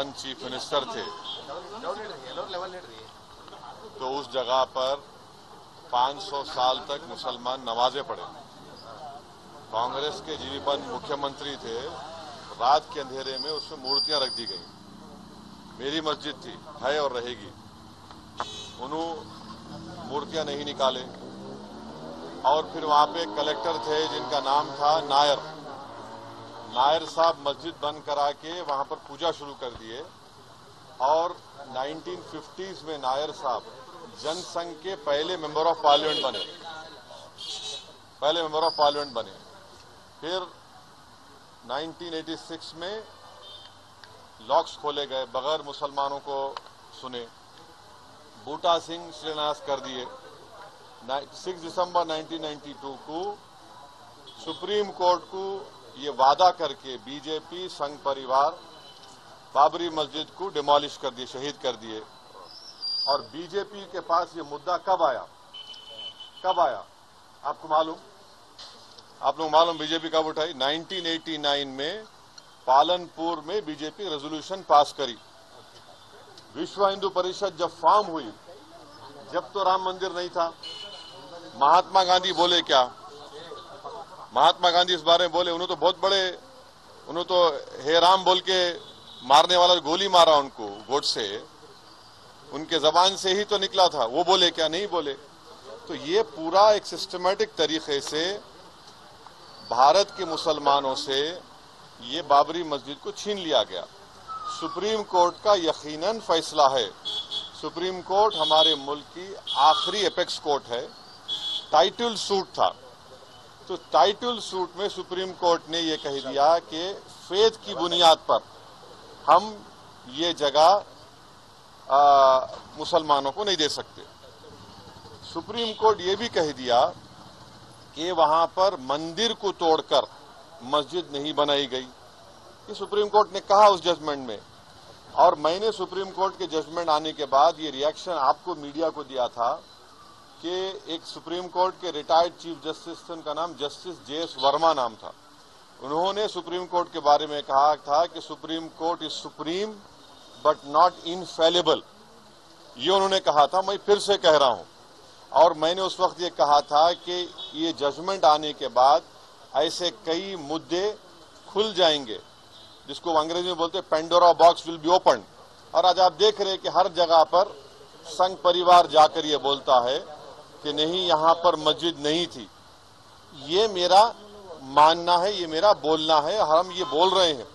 Pakistan chief minister थे तो उस जगह पर 500 साल तक मुसलमान नमाजें पढ़े। कांग्रेस के जीवी पंत मुख्यमंत्री थे, रात के अंधेरे में उसमें मूर्तियां रख दी गई। मेरी मस्जिद थी, है और रहेगी। उन्होंने मूर्तियां नहीं निकाले। और फिर वहां पे कलेक्टर थे जिनका नाम था नायर। नायर साहब मस्जिद बंद करा के वहां पर पूजा शुरू कर दिए। और 1950s में नायर साहब जनसंघ के पहले मेंबर ऑफ पार्लियामेंट बने। फिर 1986 में लॉक्स खोले गए, बगैर मुसलमानों को सुने। बूटा सिंह शिलान्यास कर दिए। 6 दिसंबर 1992 को सुप्रीम कोर्ट को ये वादा करके बीजेपी संघ परिवार बाबरी मस्जिद को डिमोलिश कर दिए, शहीद कर दिए। और बीजेपी के पास ये मुद्दा कब आया आपको मालूम? आप लोग मालूम बीजेपी कब उठाई? 1989 में पालनपुर में बीजेपी रेजोल्यूशन पास करी। विश्व हिंदू परिषद जब फॉर्म हुई, जब तो राम मंदिर नहीं था। महात्मा गांधी बोले क्या? महात्मा गांधी इस बारे में बोले, उन्होंने तो बहुत बड़े, उन्होंने तो हे राम बोल के मारने वाला गोली मारा उनको, गोडसे, उनके जबान से ही तो निकला था। वो बोले क्या? नहीं बोले। तो ये पूरा एक सिस्टमैटिक तरीके से भारत के मुसलमानों से ये बाबरी मस्जिद को छीन लिया गया। सुप्रीम कोर्ट का यकीनन फैसला है। सुप्रीम कोर्ट हमारे मुल्क की आखिरी एपेक्स कोर्ट है। टाइटल सूट था, तो टाइटल सूट में सुप्रीम कोर्ट ने ये कह दिया कि फेथ की बुनियाद पर हम ये जगह मुसलमानों को नहीं दे सकते। सुप्रीम कोर्ट ये भी कह दिया कि वहां पर मंदिर को तोड़कर मस्जिद नहीं बनाई गई। ये सुप्रीम कोर्ट ने कहा उस जजमेंट में। और मैंने सुप्रीम कोर्ट के जजमेंट आने के बाद ये रिएक्शन आपको मीडिया को दिया था कि एक सुप्रीम कोर्ट के रिटायर्ड चीफ जस्टिस थे, उनका नाम जस्टिस JS वर्मा नाम था। उन्होंने सुप्रीम कोर्ट के बारे में कहा था कि supreme court is supreme but not infallible. ये उन्होंने कहा था, मैं फिर से कह रहा हूं। और मैंने उस वक्त ये कहा था कि ये जजमेंट आने के बाद ऐसे कई मुद्दे खुल जाएंगे, जिसको अंग्रेजी में बोलते हैं Pandora box will be open. और आज आप देख रहे हैं कि हर जगह पर संघ परिवार जाकर ये बोलता है कि नहीं, यहां पर मस्जिद नहीं थी। ये मेरा मानना है, ये मेरा बोलना है, हम ये बोल रहे हैं।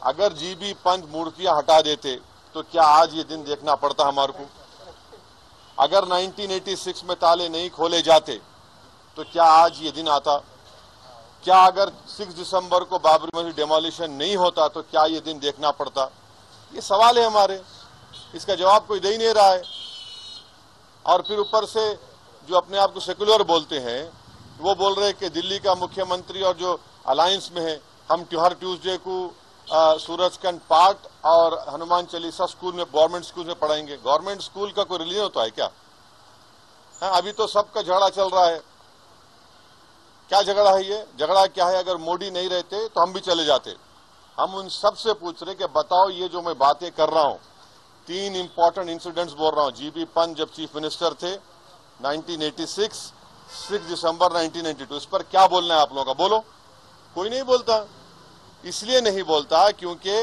अगर जीबी पंत मूर्तियां हटा देते तो क्या आज ये दिन देखना पड़ता हमारे को? अगर 1986 में ताले नहीं खोले जाते तो क्या आज ये दिन आता? क्या अगर 6 दिसंबर को बाबरी मस्जिद डेमोलिशन नहीं होता तो क्या ये दिन देखना पड़ता? ये सवाल है हमारे, इसका जवाब कोई दे ही नहीं रहा है। और फिर ऊपर से जो अपने आप को सेक्युलर बोलते हैं, वो बोल रहे हैं कि दिल्ली का मुख्यमंत्री और जो अलायंस में है, हम हर ट्यूसडे को सूरजकंड पाठ और हनुमान चालीसा स्कूल में, गवर्नमेंट स्कूल में पढ़ाएंगे। गवर्नमेंट स्कूल का कोई रिलीजन होता है क्या? अभी तो सबका झगड़ा चल रहा है। क्या झगड़ा है ये? झगड़ा क्या है? अगर मोदी नहीं रहते तो हम भी चले जाते। हम उन सब से पूछ रहे कि बताओ, ये जो मैं बातें कर रहा हूं, 3 इंपॉर्टेंट इंसिडेंट्स बोल रहा हूं। जीबी पंत जब चीफ मिनिस्टर थे 1986, 6 दिसंबर 1992, इस पर क्या बोलना है आप लोगों का? बोलो। कोई नहीं बोलता। इसलिए नहीं बोलता क्योंकि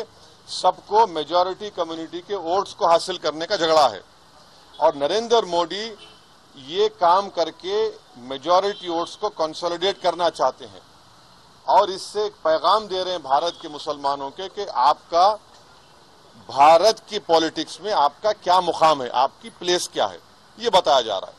सबको मेजॉरिटी कम्युनिटी के वोट्स को हासिल करने का झगड़ा है। और नरेंद्र मोदी ये काम करके मेजॉरिटी वोट्स को कंसोलिडेट करना चाहते हैं। और इससे एक पैगाम दे रहे हैं भारत के मुसलमानों के कि आपका भारत की पॉलिटिक्स में आपका क्या मुकाम है, आपकी प्लेस क्या है, ये बताया जा रहा है।